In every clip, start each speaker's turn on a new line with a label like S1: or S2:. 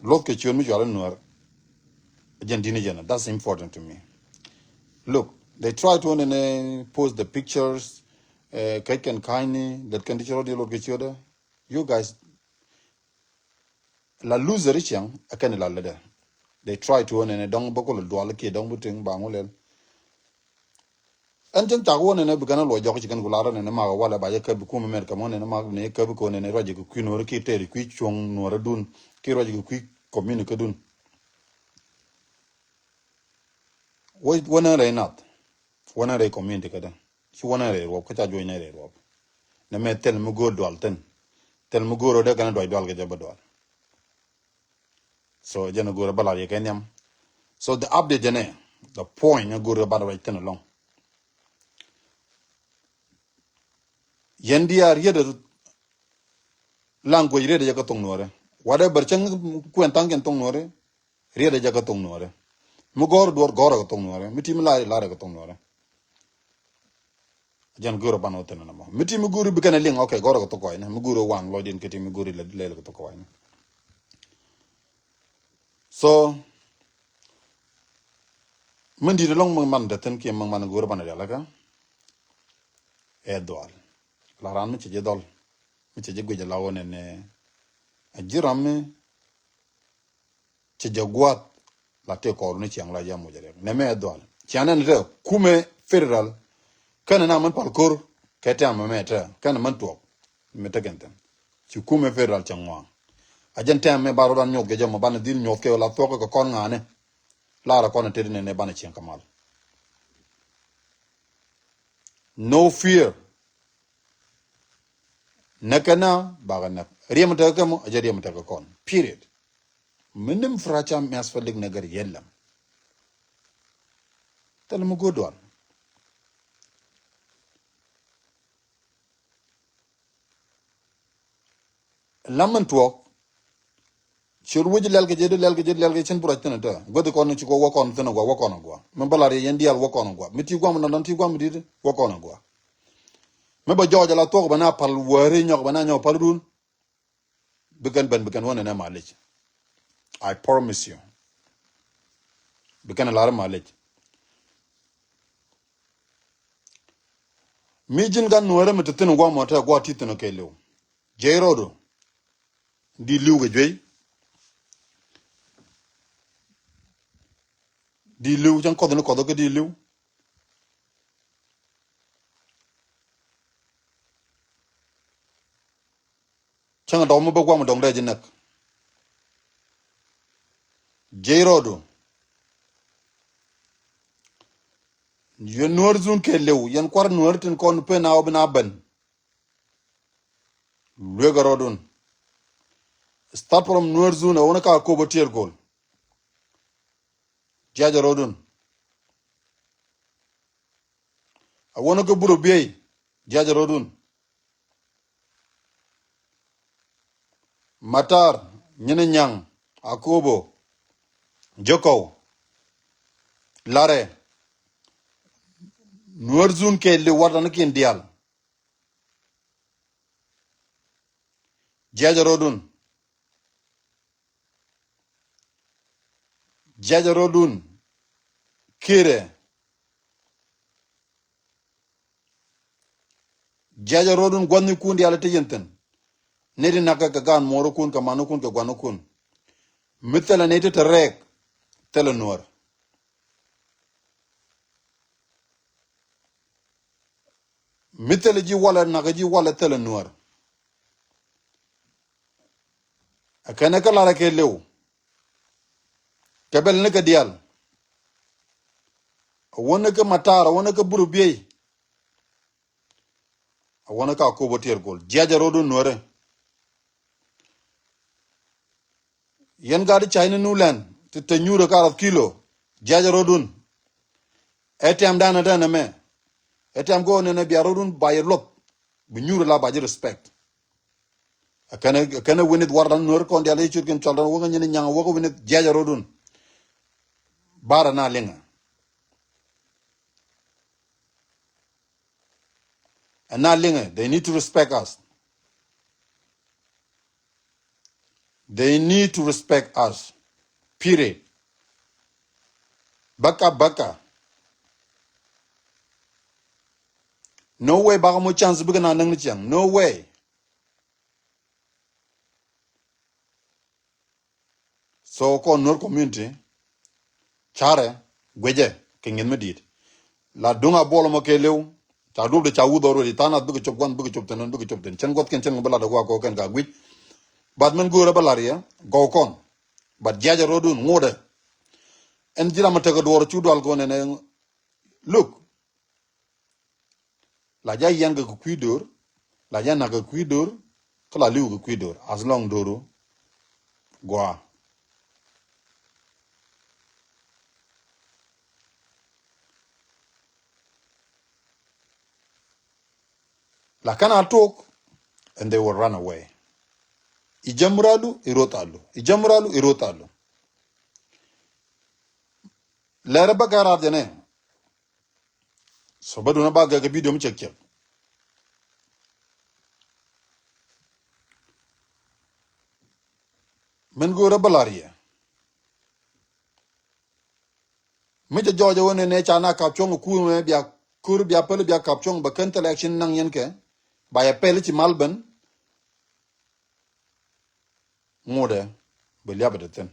S1: Lot ke chon mi jala nuar. Argentina jana. That's important to me. Look, they try to post the pictures, cake and kindly, that can teach you. You guys, la loser rich young, I can la leader. They try to don't buckle dual key, don't putting bangolel. And just one and a began a law jockey can go out and a maga walla by a cab come America mon and a mag ne cabicon and a rajic queen or a key terry quick chung nor a dun, kirajic quick communicadun. Wait, one are not. One are a communicada. She one are a rope, cut a join a rope. Na me tell me go dualten. Tell me go roda can do a dog jabador. So jana go bala kenyam. So the update jane, the point you go about right ten along. Yendi are here the language ready jakatong nore. Whatever chang kwentang and tong nore, ready jakatong nore. Mugor door gora tong nore, mitim lara tong nore. Jan guru banoten no. Miti muguru began a ling, okay, gora to coin, muguru one, Lord in Kitty Muguri lele to coin. So Mundi the long man that ten came among Guru Banadalaga. Edwal. Laran Michidol. Michiguja Lawan and a jirame Chijaguat Late Cornichi and Laja Mujere. Neme Edwal. Chianan Kume Federal. Kananaman Palkur, Katam Meta, Kanamantuak, Metagenten. Chukume Federal Changwa. Agentem me barodan nyok geja mabana dil nyok ke la toka ko kon ngane lara kon tedine ne bana chen kamal. No fear. Nakana bagana. Riyamata kamo ajariyamata ko kon. Period. Minim fracha mesfalig nagar yellam. Tell me good one. Lamman tuok. Should we lelke chen puratan ta. Go the corner chiko walk on than walk on agua. Membalari yendial walk on agua. Mitiguam and Antiguam did walk on agua. Member George la talk bana pal wari nyok bana nyok palrun. Began one and a mileage. I promise you. Began a lot of mileage. Mijin gan nuere metatin gwa mota gwa titin okay lew. Jairodo. Di liu gajwe. Di liu chan kodo ke di liu. Changa domo ba gwa mo dong reji nak. Jairodo. Yen nuer zun ke lew. Yen kwar nuer tin kon pe na obna ben. Lwega rodun. Start from nuer zun a wana ka kobo tier goal. Jaja rodun. A wana ko buro biye. Jaja rodun. Matar. Nyene nyang. Akobo. Jokow. Lare. Nuer zun ke lew wardan kin dial. Jaja rodun. Jaja rodun. Kire. Jaja rodun gwani kun dial te yenten. Nedi naka ka gan moro kun ka manu kun ka gwanu kun. Mitela neti te rek. Tele nuer. Mitela ji wala naka ji wala tele nuer. Akana ka lara ke lew. Kabel nika dial. Wana ka matara, wana ka buru biyay. Wana ka akobo tier goal. Jaja rodun nuere. Yen gadi China Newland. Te nyura ka kilo. Jaja rodun. Etiam dana me. Etiam go nene biya rodun baye lop. Binyura la baje respect. Akana winit wardan nuere kon dial e churkin chaldan waka nyene nyanga waka winit jaja rodun. Bara na linga. And now linga, they need to respect us. They need to respect us. Period. Baka. No way baka mo chance bukan na nang chiang. No way. So ko nor community chare gweje kingen medit. La dunga bolo mo ke lew. Ta dub de chawu doro di tanat buku chop gon buku chop tenon buku chop ten. Chen got ken chen bala da ko ken ga gwit. Bad men gura balaria go kon. But jaja rodun ngode. En jira ma tega doro chu dal go ne. Look. La ja yanga ku kuidor. La ja na ku kuidor. Kala liu ku kuidor. As long doro. Goa. La kana talk and they will run away. Ijamralu irotalu. Ijamralu irotalu. Lera bagara jene. So baduna baga ga video mi check. Men go rabalaria. Mita Georgia wone ne chana kapchong ku me bia kur bia pel bia kapchong ba kan election nang yen ke. Ba ya pel ci Malben ngode be liabeten.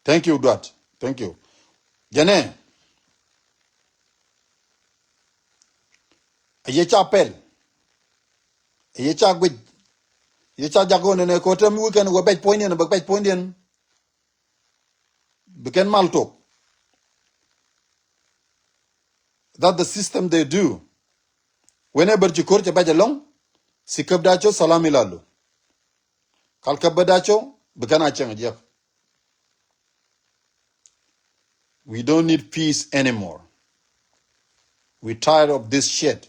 S1: Thank you, Dwat. Thank you. Jene, ye cha pel. Ye cha gwid. Ye cha jagone ne ko tem weekend go bet point yen ba bet point yen. Beken malto. That the system they do. Whenever you court ba jalong, sikab dacho salami lalu. Kal kabadacho bekana chang jek. We don't need peace anymore. We're tired of this shit.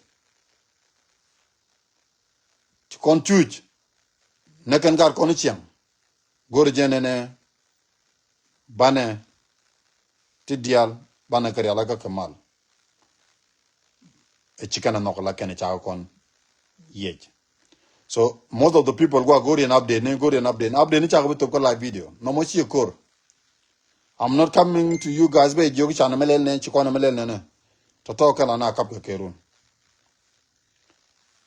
S1: To contuge, nekan gar koni chiang. Gor jenene bane tidial bane kariala ka kamal. E chikana nokola kene chao kon yej. So most of the people go go and update, update ni chaka to live video. No mo chi kor. I'm not coming to you guys be jogi chana melel ne chikona melel ne. To talk na kap ka kerun.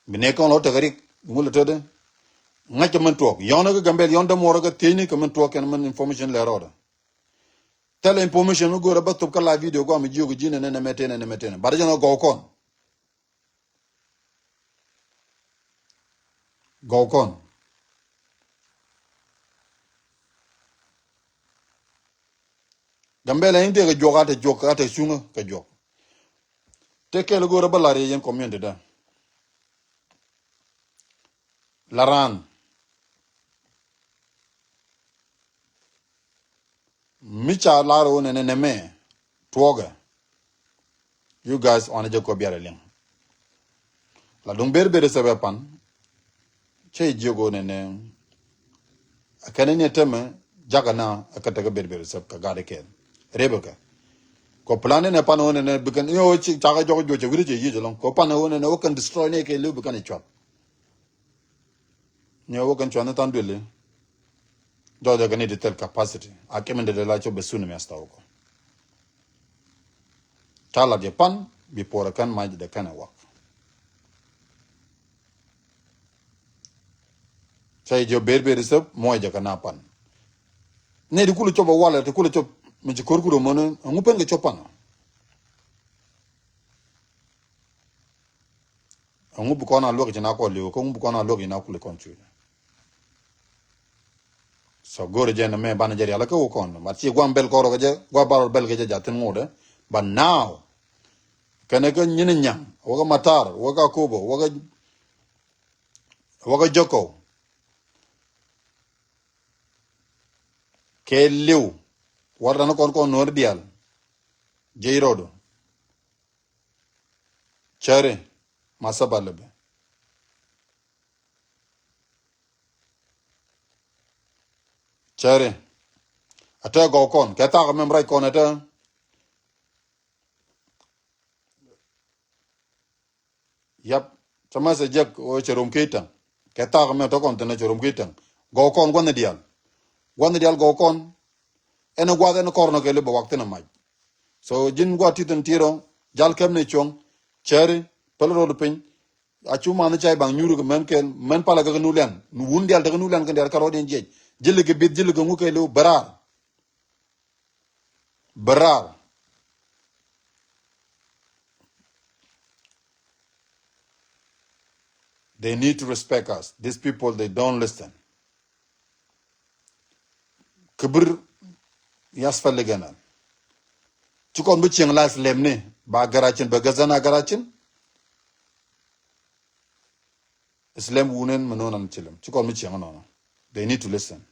S1: Bine kon lo tagari ngul tede. Ngake men talk. Yona ga gambel yonda mora ga tini ka men talk and men information le roda. Tell information go about to live video go am jogi jine ne metene. Barajana go kon. Go kon. Gambela inte ga jogate sunga ka jog. Take go balare yen community da. Laran. Micha laro ne me. Tuoga. You guys on a joko biara ling. La dum berbere sebe pan. Che jogo ne. Akane ne teme. Jaga na akataka berbere sebe ka gade ken. Rebeka. Ko plane ne pan one ne bikan yo chi jaga jogo joche wiri che yijolong. Ko pan one ne okan destroy ne ke lu bikan e chwap. Ne okan chwana tandwele. Jojo gani de tel capacity. Akemende de la cho besunu me asta oko. Tala de pan bipora kan maji de kana wak. Say jo berbere sebe moja kana pan. Ne di kulu choba wala di kulu chob menji korkuro mono ngupen ke chopana. Ngubu kona logi jina ko liu ko ngubu kona logi na kulu konchu. So gore jena me bana jeri ala ko kon ma chi gwam bel koro je gwa baro bel ke jatin ngode. But now kene ko nyine nyang waga matar waga kobo waga joko ke liu warana kon nor dial jeirodo chere masabalebe chere ata go kon ke ta memrai kon ata yap Chama se jek o cherum kitang. Keta ka me to kon tene cherum kitang. Go kon gwan dial. Gwan dial go kon. Ene gwa ene korno ke le bo wakte na maj. So jin gwa titan tiro jal kem ne chong cheri pelro de pin. Achu man chai bang nyuru ke men ken men pala ga nulen. Nu wun dial de nulen ke der karo den jej. Jille ke bit jille ke nguke lu barar. Barar. They need to respect us. These people, they don't listen. Kibir yasfal leganan. Chukon bu chiang life lemne ba garachin ba gazana garachin Islam wunen manonan chilim. Chukon bu chiang no. They need to listen.